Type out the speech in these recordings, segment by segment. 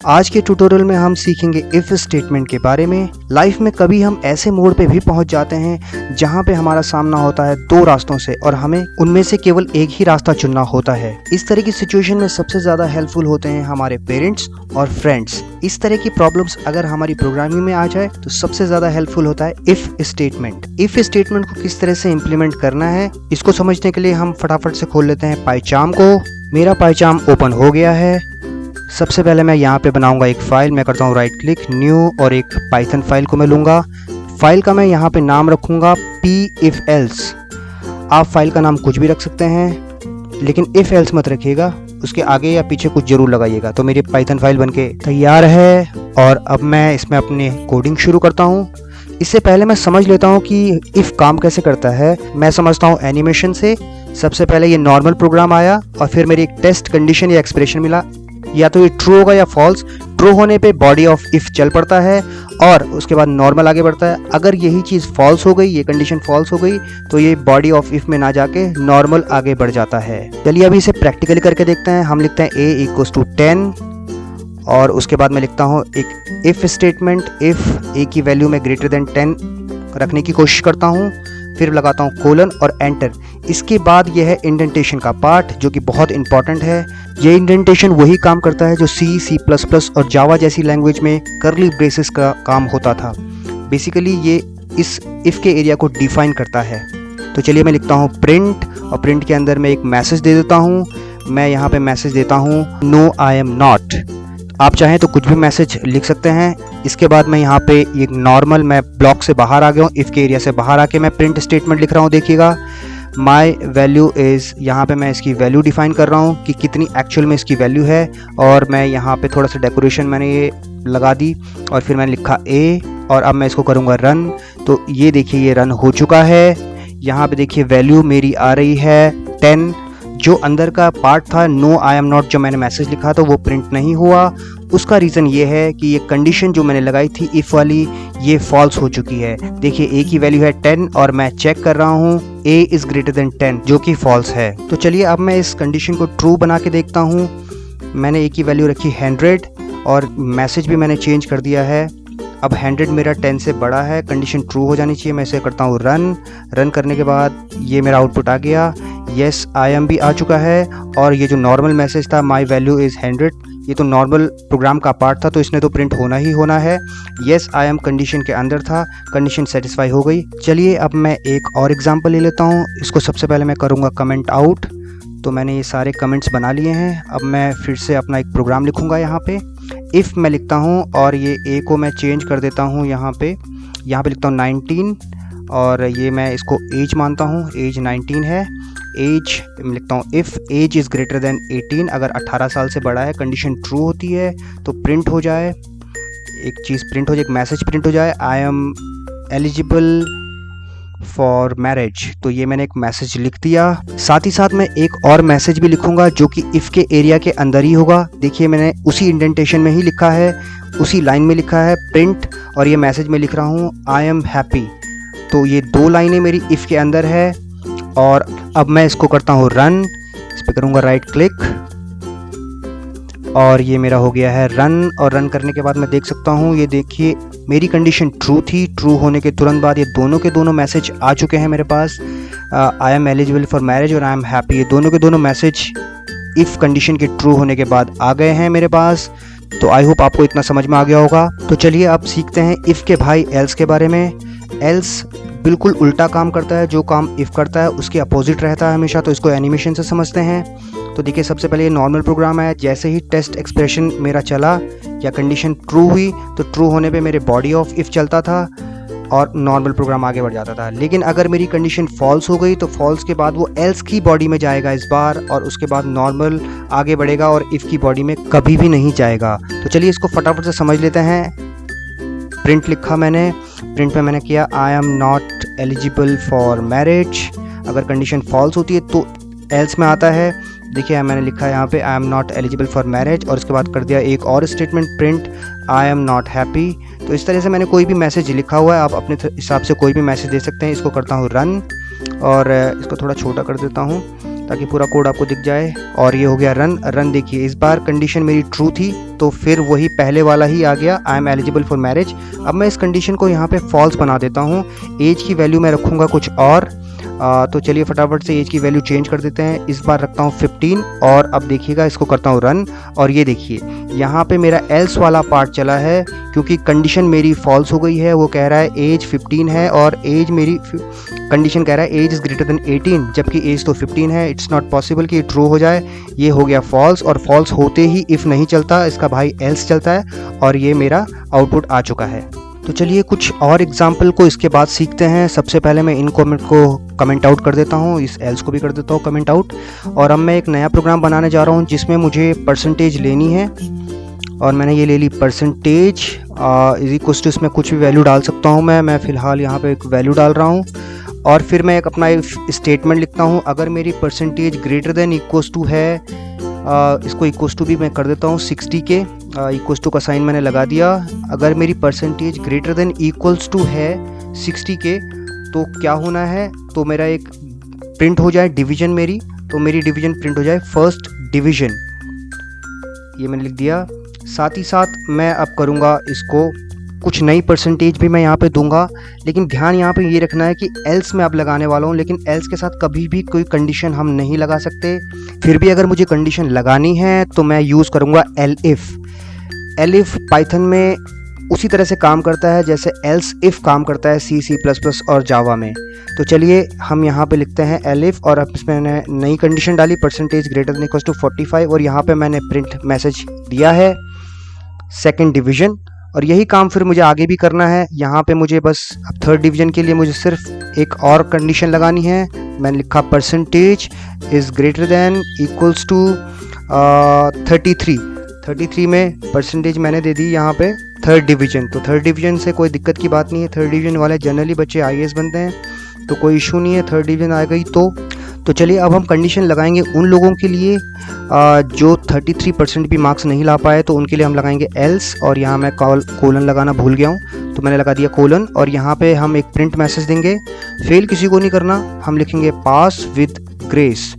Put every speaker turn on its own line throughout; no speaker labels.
आज के ट्यूटोरियल में हम सीखेंगे इफ स्टेटमेंट के बारे में। लाइफ में कभी हम ऐसे मोड़ पे भी पहुंच जाते हैं जहां पे हमारा सामना होता है दो रास्तों से और हमें उनमें से केवल एक ही रास्ता चुनना होता है। इस तरह की सिचुएशन में सबसे ज्यादा हेल्पफुल होते हैं हमारे पेरेंट्स और फ्रेंड्स। इस तरह की प्रॉब्लम्स अगर हमारी प्रोग्रामिंग में आ जाए तो सबसे ज्यादा हेल्पफुल होता है इफ स्टेटमेंट। इफ स्टेटमेंट को किस तरह से इम्प्लीमेंट करना है इसको समझने के लिए हम फटाफट से खोल लेते हैं पाइचार्म को। मेरा पाइचार्म ओपन हो गया है। सबसे पहले मैं यहाँ पे बनाऊंगा एक फाइल। मैं करता हूँ राइट क्लिक, न्यू, और एक पाइथन फाइल को मैं लूँगा। फाइल का मैं यहाँ पे नाम रखूँगा p-if-else। आप फाइल का नाम कुछ भी रख सकते हैं लेकिन इफ एल्स मत रखिएगा, उसके आगे या पीछे कुछ जरूर लगाइएगा। तो मेरी पाइथन फाइल बनके तैयार है और अब मैं इसमें अपनी कोडिंग शुरू करता हूँ। इससे पहले मैं समझ लेता हूँ कि इफ़ काम कैसे करता है। मैं समझता हूँ एनिमेशन से। सबसे पहले ये नॉर्मल प्रोग्राम आया और फिर मेरी एक टेस्ट कंडीशन या एक्सप्रेशन मिला, या तो ये ट्रू होगा या फॉल्स। ट्रू होने पे बॉडी ऑफ इफ चल पड़ता है और उसके बाद नॉर्मल आगे बढ़ता है। अगर यही चीज़ फॉल्स हो गई, ये कंडीशन फॉल्स हो गई, तो ये बॉडी ऑफ इफ में ना जाके नॉर्मल आगे बढ़ जाता है। चलिए अभी इसे प्रैक्टिकली करके देखते हैं। हम लिखते हैं a = 10 और उसके बाद मैं लिखता हूँ एक इफ स्टेटमेंट। इफ a की वैल्यू में ग्रेटर देन 10 रखने की कोशिश करता हूँ, फिर लगाता हूँ कोलन और एंटर। इसके बाद यह है इंडेंटेशन का पार्ट जो कि बहुत इंपॉर्टेंट है। ये इंडेंटेशन वही काम करता है जो C++ और जावा जैसी लैंग्वेज में करली ब्रेसेस का काम होता था। बेसिकली ये इस इफ़ के एरिया को डिफाइन करता है। तो चलिए मैं लिखता हूँ प्रिंट और प्रिंट के अंदर मैं एक मैसेज दे देता हूँ। मैं यहाँ पे मैसेज देता हूँ नो आई एम नॉट। आप चाहें तो कुछ भी मैसेज लिख सकते हैं। इसके बाद मैं यहाँ पे एक नॉर्मल, मैं ब्लॉक से बाहर आ गया हूँ, इफ़ के एरिया से बाहर आके मैं प्रिंट स्टेटमेंट लिख रहा हूँ। देखिएगा माई वैल्यू इज़, यहाँ पे मैं इसकी वैल्यू डिफाइन कर रहा हूँ कि कितनी एक्चुअल में इसकी वैल्यू है। और मैं यहाँ पे थोड़ा सा डेकोरेशन मैंने ये लगा दी और फिर मैंने लिखा ए और अब मैं इसको करूँगा रन। तो ये देखिए ये रन हो चुका है। यहाँ पे देखिए वैल्यू मेरी आ रही है 10। जो अंदर का पार्ट था नो आई एम नॉट, जो मैंने मैसेज लिखा था वो प्रिंट नहीं हुआ। उसका रीज़न ये है कि ये कंडीशन जो मैंने लगाई थी इफ़ वाली, ये फॉल्स हो चुकी है। देखिए ए की वैल्यू है 10 और मैं चेक कर रहा हूँ ए इज़ ग्रेटर देन 10 जो कि फॉल्स है। तो चलिए अब मैं इस कंडीशन को ट्रू बना के देखता हूँ। मैंने ए की वैल्यू रखी 100 और मैसेज भी मैंने चेंज कर दिया है। अब 100 मेरा 10 से बड़ा है, कंडीशन ट्रू हो जानी चाहिए। मैं इसे करता हूँ रन। रन करने के बाद ये मेरा आउटपुट आ गया, येस आई एम भी आ चुका है। और ये जो नॉर्मल मैसेज था माई वैल्यू इज़ 100, ये तो नॉर्मल प्रोग्राम का पार्ट था तो इसने तो प्रिंट होना ही होना है। येस आई एम कंडीशन के अंदर था, कंडीशन सेटिस्फाई हो गई। चलिए अब मैं एक और एग्जांपल ले लेता हूँ। इसको सबसे पहले मैं करूँगा कमेंट आउट। तो मैंने ये सारे कमेंट्स बना लिए हैं। अब मैं फिर से अपना एक प्रोग्राम लिखूँगा। यहाँ पे इफ़ मैं लिखता हूँ और ये ए को मैं चेंज कर देता हूँ। यहाँ पे लिखता हूँ 19 और ये मैं इसको एज मानता हूँ, एज 19 है। एज मैं लिखता हूँ if age is greater than 18, अगर 18 साल से बड़ा है कंडीशन ट्रू होती है तो प्रिंट हो जाए, एक चीज़ प्रिंट हो जाए, एक मैसेज प्रिंट हो जाए आई एम एलिजिबल फॉर मैरिज। तो ये मैंने एक मैसेज लिख दिया। साथ ही साथ मैं एक और मैसेज भी लिखूंगा जो कि इफ़ के एरिया के अंदर ही होगा। देखिए मैंने उसी इंडेंटेशन में ही लिखा है, उसी लाइन में लिखा है प्रिंट, और ये मैसेज में लिख रहा हूँ आई एम हैप्पी। तो ये दो लाइनें मेरी इफ़ के अंदर है। और अब मैं इसको करता हूँ रन। इस पर करूँगा राइट क्लिक और ये मेरा हो गया है रन। और रन करने के बाद मैं देख सकता हूँ, ये देखिए मेरी कंडीशन ट्रू थी। ट्रू होने के तुरंत बाद ये दोनों के दोनों मैसेज आ चुके हैं मेरे पास, I am eligible for marriage और आई एम हैप्पी। ये दोनों के दोनों मैसेज इफ़ कंडीशन के ट्रू होने के बाद आ गए हैं मेरे पास। तो आई होप आपको इतना समझ में आ गया होगा। तो चलिए अब सीखते हैं इफ़ के भाई एल्स के बारे में। एल्स बिल्कुल उल्टा काम करता है, जो काम इफ़ करता है उसके अपोजिट रहता है हमेशा। तो इसको एनिमेशन से समझते हैं। तो देखिए सबसे पहले ये नॉर्मल प्रोग्राम है। जैसे ही टेस्ट एक्सप्रेशन मेरा चला या कंडीशन ट्रू हुई तो ट्रू होने पे मेरे बॉडी ऑफ इफ़ चलता था और नॉर्मल प्रोग्राम आगे बढ़ जाता था। लेकिन अगर मेरी कंडीशन फॉल्स हो गई तो फॉल्स के बाद वो एल्स की बॉडी में जाएगा इस बार, और उसके बाद नॉर्मल आगे बढ़ेगा और इफ़ की बॉडी में कभी भी नहीं जाएगा। तो चलिए इसको फटाफट से समझ लेते हैं। प्रिंट लिखा मैंने, प्रिंट में मैंने किया I am not eligible for marriage. अगर कंडीशन फॉल्स होती है तो एल्स में आता है। देखिए मैंने लिखा है यहाँ पे I am not eligible for marriage और इसके बाद कर दिया एक और statement print I am not happy. तो इस तरह से मैंने कोई भी मैसेज लिखा हुआ है, आप अपने हिसाब से कोई भी मैसेज दे सकते हैं। इसको करता हूँ रन और इसको थोड़ा छोटा कर देता हूँ। ताकि पूरा कोड आपको दिख जाए। और ये हो गया रन। देखिए इस बार कंडीशन मेरी ट्रू थी तो फिर वही पहले वाला ही आ गया, आई एम एलिजिबल फॉर मैरिज। अब मैं इस कंडीशन को यहाँ पे फॉल्स बना देता हूँ। एज की वैल्यू मैं रखूँगा कुछ और, तो चलिए फटाफट से एज की वैल्यू चेंज कर देते हैं। इस बार रखता हूँ 15 और अब देखिएगा इसको करता हूँ रन। और ये देखिए यहाँ पे मेरा एल्स वाला पार्ट चला है क्योंकि कंडीशन मेरी फॉल्स हो गई है। वो कह रहा है एज 15 है और एज मेरी कंडीशन कह रहा है एज इज़ ग्रेटर देन 18, जबकि एज तो 15 है। इट्स नॉट पॉसिबल कि ट्रू हो जाए। ये हो गया फॉल्स, और फॉल्स होते ही इफ़ नहीं चलता, इसका भाई एल्स चलता है और ये मेरा आउटपुट आ चुका है। तो चलिए कुछ और एग्जाम्पल को इसके बाद सीखते हैं। सबसे पहले मैं इन कमेंट को कमेंट आउट कर देता हूँ, इस एल्स को भी कर देता हूँ कमेंट आउट। और अब मैं एक नया प्रोग्राम बनाने जा रहा हूँ जिसमें मुझे परसेंटेज लेनी है, और मैंने ये ले ली परसेंटेज इज इक्वल टू, इसमें कुछ भी वैल्यू डाल सकता हूँ मैं फ़िलहाल यहाँ पे एक वैल्यू डाल रहा हूँ। और फिर मैं एक अपना स्टेटमेंट लिखता हूँ, अगर मेरी percentage greater than equal to है, इसको इक्वल टू भी मैं कर देता हूँ 60 के, इक्वल टू का साइन मैंने लगा दिया। अगर मेरी percentage greater than equals to है 60 के तो क्या होना है, तो मेरा एक प्रिंट हो जाए डिवीज़न मेरी, तो मेरी डिवीज़न प्रिंट हो जाए फर्स्ट डिवीज़न, ये मैंने लिख दिया। साथ ही साथ मैं अब करूँगा इसको कुछ नई परसेंटेज भी मैं यहाँ पे दूंगा, लेकिन ध्यान यहाँ पे ये रखना है कि एल्स में अब लगाने वाला हूँ, लेकिन एल्स के साथ कभी भी कोई कंडीशन हम नहीं लगा सकते। फिर भी अगर मुझे कंडीशन लगानी है तो मैं यूज़ करूँगा एलिफ पाइथन में उसी तरह से काम करता है जैसे एल्स इफ़ काम करता है C++ और जावा में। तो चलिए हम यहाँ पे लिखते हैं एलिफ, और अब इसमें मैंने नई कंडीशन डाली percentage greater than equal to 45, और यहाँ पे मैंने प्रिंट मैसेज दिया है सेकंड डिवीज़न। और यही काम फिर मुझे आगे भी करना है। यहाँ पे मुझे बस अब थर्ड डिवीज़न के लिए मुझे सिर्फ एक और कंडीशन लगानी है। मैंने लिखा percentage is greater than equals to 33 में परसेंटेज मैंने दे दी यहाँ पे थर्ड डिवीज़न। तो थर्ड डिवीज़न से कोई दिक्कत की बात नहीं है, थर्ड डिवीज़न वाले जनरली बच्चे IAS बनते हैं, तो कोई इशू नहीं है, थर्ड डिवीज़न आ गई तो चलिए अब हम कंडीशन लगाएंगे उन लोगों के लिए जो 33% भी मार्क्स नहीं ला पाए, तो उनके लिए हम लगाएंगे एल्स। और यहाँ मैं कोलन लगाना भूल गया हूँ तो मैंने लगा दिया कोलन, और यहाँ पे हम एक प्रिंट मैसेज देंगे, फेल किसी को नहीं करना, हम लिखेंगे पास विद ग्रेस।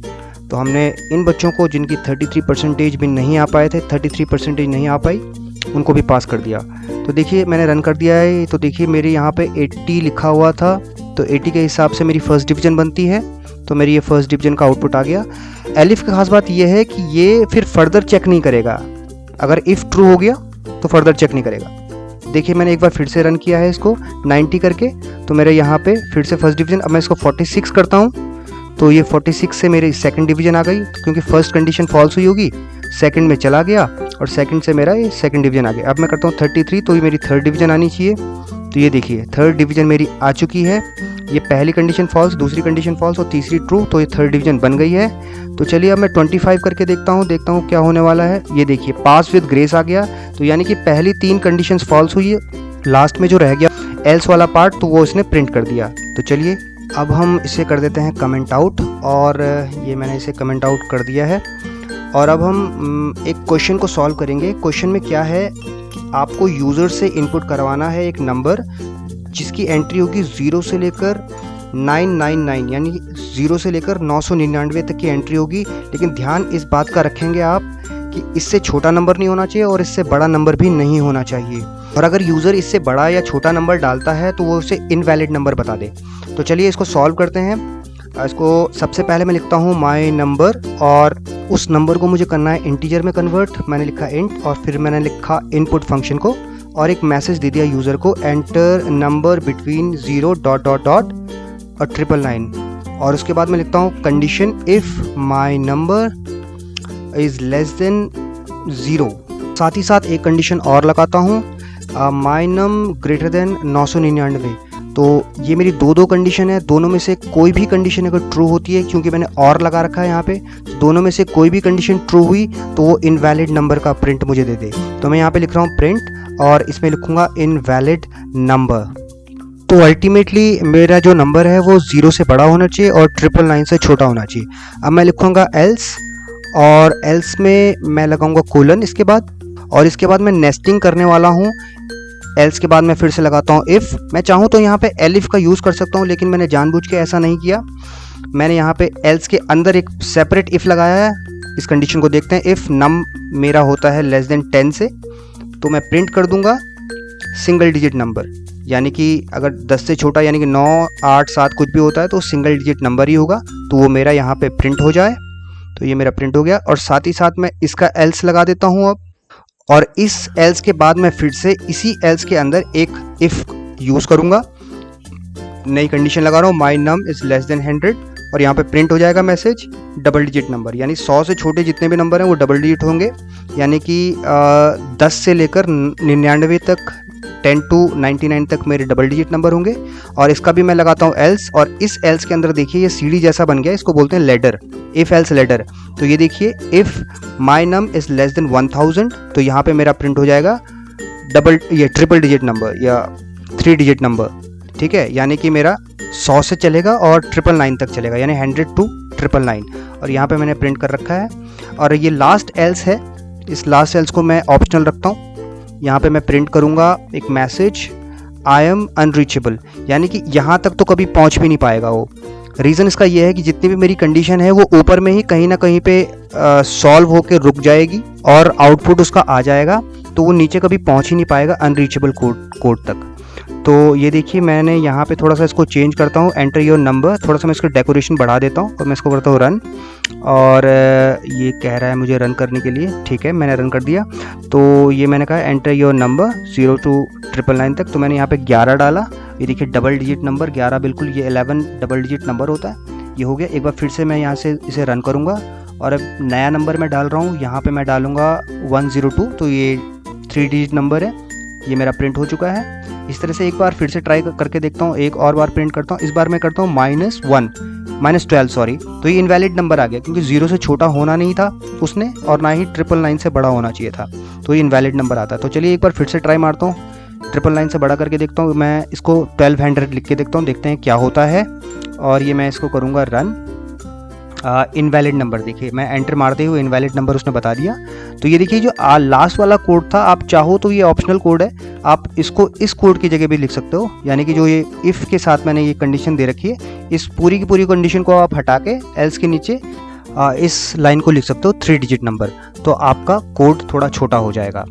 तो हमने इन बच्चों को जिनकी 33% भी नहीं आ पाए थे, 33% नहीं आ पाई, उनको भी पास कर दिया। तो देखिए मैंने रन कर दिया है, तो देखिए मेरे यहाँ पे 80 लिखा हुआ था, तो 80 के हिसाब से मेरी फर्स्ट डिवीज़न बनती है, तो मेरी ये फर्स्ट डिवीज़न का आउटपुट आ गया। एलिफ की खास बात ये है कि ये फिर फर्दर चेक नहीं करेगा, अगर इफ़ ट्रू हो गया तो फर्दर चेक नहीं करेगा। देखिए मैंने एक बार फिर से रन किया है इसको 90 करके, तो मेरे यहाँ पे फिर से फर्स्ट डिवीज़न। अब मैं इसको 46 करता हूँ तो ये 46 से मेरी सेकंड डिवीज़न आ गई, क्योंकि फर्स्ट कंडीशन फॉल्स हुई होगी, सेकंड में चला गया और सेकंड से मेरा ये सेकंड डिवीज़न आ गया। अब मैं करता हूँ 33, तो ये मेरी थर्ड डिवीज़न आनी चाहिए। तो ये देखिए थर्ड डिवीज़न मेरी आ चुकी है। ये पहली कंडीशन फॉल्स, दूसरी कंडीशन फॉल्स और तीसरी ट्रू, तो ये थर्ड डिवीज़न बन गई है। तो चलिए अब मैं 25 करके देखता हूँ क्या होने वाला है। ये देखिए पास विद ग्रेस आ गया, तो यानी कि पहली 3 कंडीशंस फॉल्स हुई है, लास्ट में जो रह गया एल्स वाला पार्ट तो वो इसने प्रिंट कर दिया। तो चलिए अब हम इसे कर देते हैं कमेंट आउट, और ये मैंने इसे कमेंट आउट कर दिया है। और अब हम एक क्वेश्चन को सॉल्व करेंगे। क्वेश्चन में क्या है कि आपको यूज़र से इनपुट करवाना है एक नंबर जिसकी एंट्री होगी 0 से लेकर 999, यानी 0 से लेकर 999 तक की एंट्री होगी। लेकिन ध्यान इस बात का रखेंगे आप कि इससे छोटा नंबर नहीं होना चाहिए और इससे बड़ा नंबर भी नहीं होना चाहिए, और अगर यूज़र इससे बड़ा या छोटा नंबर डालता है तो वो उसे इनवैलिड नंबर बता दे। तो चलिए इसको सॉल्व करते हैं। इसको सबसे पहले मैं लिखता हूँ माई नंबर, और उस नंबर को मुझे करना है इंटीजर में कन्वर्ट। मैंने लिखा इंट, और फिर मैंने लिखा इनपुट फंक्शन को, और एक मैसेज दे दिया यूज़र को, एंटर नंबर बिटवीन 0 ... और 999। और उसके बाद मैं लिखता हूँ condition if my number is less then 0। साथ ही साथ एक कंडीशन और लगाता हूँ, माई नम ग्रेटर देन 999। तो ये मेरी दो कंडीशन है, दोनों में से कोई भी कंडीशन अगर ट्रू होती है, क्योंकि मैंने और लगा रखा है यहाँ पे, तो दोनों में से कोई भी कंडीशन ट्रू हुई तो वो इनवैलिड नंबर का प्रिंट मुझे दे दे। तो मैं यहाँ पे लिख रहा हूँ प्रिंट, और इसमें लिखूँगा इनवैलिड नंबर। तो अल्टीमेटली मेरा जो नंबर है वो 0 से बड़ा होना चाहिए और 999 से छोटा होना चाहिए। अब मैं लिखूँगा एल्स, और एल्स में मैं लगाऊंगा कोलन इसके बाद, और इसके बाद मैं नेस्टिंग करने वाला हूँ। एल्स के बाद मैं फिर से लगाता हूँ इफ़। मैं चाहूँ तो यहाँ पे एलिफ का यूज़ कर सकता हूँ, लेकिन मैंने जानबूझ के ऐसा नहीं किया। मैंने यहाँ पे एल्स के अंदर एक सेपरेट इफ़ लगाया है। इस कंडीशन को देखते हैं, इफ़ नम मेरा होता है लेस देन 10 से, तो मैं प्रिंट कर दूंगा सिंगल डिजिट नंबर, यानी कि अगर 10 से छोटा यानी कि 9, 8, 7 कुछ भी होता है तो सिंगल डिजिट नंबर ही होगा, तो वो मेरा यहाँ पे प्रिंट हो जाए। तो ये मेरा प्रिंट हो गया, और साथ ही साथ मैं इसका एल्स लगा देता हूँ अब, और इस एल्स के बाद मैं फिर से इसी एल्स के अंदर एक इफ़ यूज़ करूँगा। नई कंडीशन लगा रहा हूँ, माई नम इज़ लेस देन 100, और यहाँ पे प्रिंट हो जाएगा मैसेज डबल डिजिट नंबर, यानी 100 से छोटे जितने भी नंबर हैं वो डबल डिजिट होंगे, यानी कि 10 से लेकर 99 तक, 10 to 99 तक मेरे डबल डिजिट नंबर होंगे। और इसका भी मैं लगाता हूँ एल्स, और इस एल्स के अंदर देखिए ये सीढ़ी जैसा बन गया, इसको बोलते हैं लेडर, इफ़ एल्स लेडर। तो ये देखिए, if my num is less than 1000, तो यहाँ पे मेरा प्रिंट हो जाएगा ट्रिपल डिजिट नंबर या 3 डिजिट नंबर, ठीक है, यानी कि मेरा 100 से चलेगा और 999 तक चलेगा, यानी 100 to 999, और यहाँ पे मैंने प्रिंट कर रखा है। और ये लास्ट एल्स है, इस लास्ट एल्स को मैं ऑप्शनल रखता हूँ। यहाँ पे मैं प्रिंट करूँगा एक मैसेज, आई एम अनरीचेबल, यानी कि यहाँ तक तो कभी पहुँच भी नहीं पाएगा वो। रीज़न इसका ये है कि जितनी भी मेरी कंडीशन है वो ऊपर में ही कहीं ना कहीं पे सॉल्व होकर रुक जाएगी और आउटपुट उसका आ जाएगा, तो वो नीचे कभी पहुँच ही नहीं पाएगा अनरीचेबल कोड तक। तो ये देखिए, मैंने यहाँ पे थोड़ा सा इसको चेंज करता हूँ, एंटर योर नंबर, थोड़ा सा मैं इसको डेकोरेशन बढ़ा देता हूँ, और मैं इसको करता हूँ रन, और ये कह रहा है मुझे रन करने के लिए, ठीक है, मैंने रन कर दिया। तो ये मैंने कहा एंटर योर नंबर 0 to 999 तक, तो मैंने यहाँ पे 11 डाला, ये देखिए डबल डिजिट नंबर 11, बिल्कुल ये 11 डबल डिजिट नंबर होता है, ये हो गया। एक बार फिर से मैं यहाँ से इसे रन करूँगा, और अब नया नंबर मैं डाल रहा हूँ, यहाँ पर मैं डालूँगा 102, तो ये 3 डिजिट नंबर है, ये मेरा प्रिंट हो चुका है। इस तरह से एक बार फिर से ट्राई करके देखता हूँ, एक और बार प्रिंट करता हूँ, इस बार मैं करता हूँ -12 सॉरी, तो ये इनवैलिड नंबर आ गया, क्योंकि 0 से छोटा होना नहीं था उसने, और ना ही 999 से बड़ा होना चाहिए था, तो ये इनवैलिड नंबर आता है। तो चलिए एक बार फिर से ट्राई मारता हूँ, 999 से बड़ा करके देखता हूँ, मैं इसको 1200 लिख के देखता हूँ, देखते हैं क्या होता है। और ये मैं इसको करूँगा रन, इनवैलिड नंबर, देखिए मैं एंटर मारते हुए इनवैलिड नंबर उसने बता दिया। तो ये देखिए जो लास्ट वाला कोड था, आप चाहो तो ये ऑप्शनल कोड है, आप इसको इस कोड की जगह भी लिख सकते हो, यानी कि जो ये इफ़ के साथ मैंने ये कंडीशन दे रखी है, इस पूरी की पूरी कंडीशन को आप हटा के एल्स के नीचे इस लाइन को लिख सकते हो 3 डिजिट नंबर, तो आपका कोड थोड़ा छोटा हो जाएगा।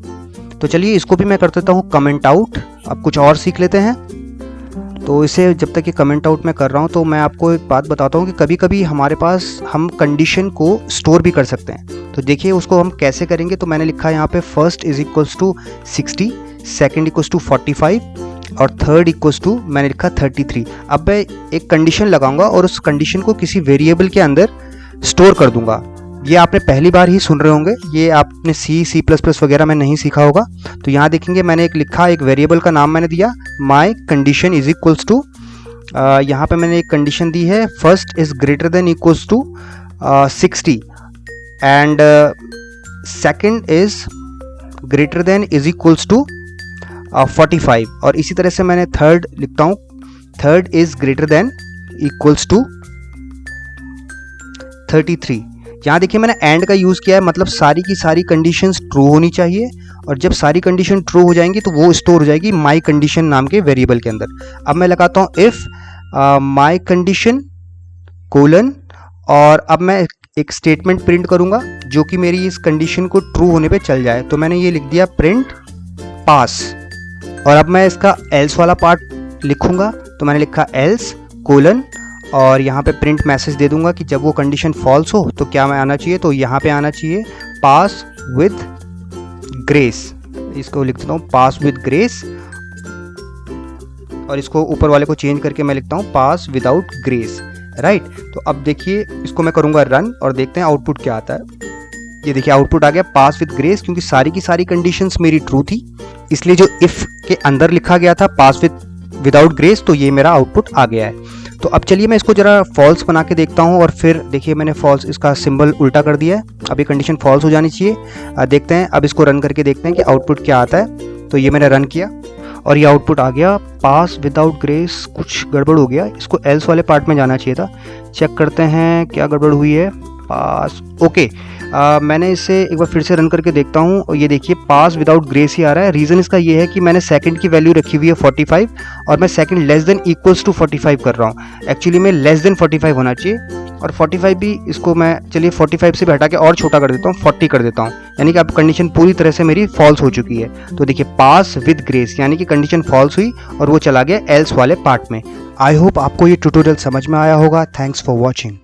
तो चलिए इसको भी मैं कर देता हूँ कमेंट आउट, अब कुछ और सीख लेते हैं। तो इसे जब तक ये कमेंट आउट मैं कर रहा हूँ, तो मैं आपको एक बात बताता हूँ कि कभी कभी हमारे पास हम कंडीशन को स्टोर भी कर सकते हैं। तो देखिए उसको हम कैसे करेंगे, तो मैंने लिखा है यहाँ पे first is equals to 60, second equals to 45, और थर्ड इक्वल्स टू मैंने लिखा 33। अब मैं एक कंडीशन लगाऊंगा और उस कंडीशन को किसी वेरिएबल के अंदर स्टोर कर दूंगा। ये आपने पहली बार ही सुन रहे होंगे, ये आपने C++ वगैरह में नहीं सीखा होगा। तो यहाँ देखेंगे मैंने एक लिखा, एक वेरिएबल का नाम मैंने दिया my condition is equals to, यहाँ पे मैंने एक कंडीशन दी है first is greater than equals to 60 and second is greater than is equals to 45, और इसी तरह से मैंने थर्ड लिखता हूँ, third is greater than equals to 33। यहाँ देखिए मैंने एंड का यूज़ किया है, मतलब सारी की सारी कंडीशंस ट्रू होनी चाहिए, और जब सारी कंडीशन ट्रू हो जाएंगी तो वो स्टोर हो जाएगी माई कंडीशन नाम के वेरिएबल के अंदर। अब मैं लगाता हूँ इफ़ माई कंडीशन कोलन, और अब मैं एक स्टेटमेंट प्रिंट करूँगा जो कि मेरी इस कंडीशन को ट्रू होने पे चल जाए। तो मैंने ये लिख दिया प्रिंट पास, और अब मैं इसका एल्स वाला पार्ट लिखूँगा, तो मैंने लिखा एल्स कोलन, और यहाँ पे प्रिंट मैसेज दे दूंगा कि जब वो कंडीशन फॉल्स हो तो क्या मैं आना चाहिए, तो यहाँ पे आना चाहिए पास विद ग्रेस, इसको लिख देता हूँ पास विद ग्रेस, और इसको ऊपर वाले को चेंज करके मैं लिखता हूँ पास विदाउट ग्रेस, राइट। तो अब देखिए इसको मैं करूँगा रन, और देखते हैं आउटपुट क्या आता है। ये देखिए आउटपुट आ गया पास विद ग्रेस, क्योंकि सारी की सारी कंडीशंस मेरी ट्रू थी, इसलिए जो इफ़ के अंदर लिखा गया था पास विदाउट ग्रेस, तो ये मेरा आउटपुट आ गया है। तो अब चलिए मैं इसको जरा फॉल्स बना के देखता हूँ, और फिर देखिए मैंने फॉल्स इसका सिंबल उल्टा कर दिया है, अब ये कंडीशन फॉल्स हो जानी चाहिए। देखते हैं, अब इसको रन करके देखते हैं कि आउटपुट क्या आता है। तो ये मैंने रन किया और ये आउटपुट आ गया पास विदाउट ग्रेस, कुछ गड़बड़ हो गया, इसको एल्स वाले पार्ट में जाना चाहिए था। चेक करते हैं क्या गड़बड़ हुई है, पास ओके। मैंने इसे एक बार फिर से रन करके देखता हूँ और ये देखिए पास विदाउट ग्रेस ही आ रहा है। रीज़न इसका ये है कि मैंने सेकंड की वैल्यू रखी हुई है 45 और मैं second less than equals to 45 कर रहा हूँ। एक्चुअली में लेस देन 45 होना चाहिए और 45 भी इसको मैं चलिए 45 से भी हटा के और छोटा कर देता हूँ, 40 कर देता हूँ, यानी कि अब कंडीशन पूरी तरह से मेरी फॉल्स हो चुकी है। तो देखिए पास विद ग्रेस यानी कि कंडीशन फॉल्स हुई और वो चला गया एल्स वाले पार्ट में। आई होप आपको ये ट्यूटोरियल समझ में आया होगा। Thanks for watching.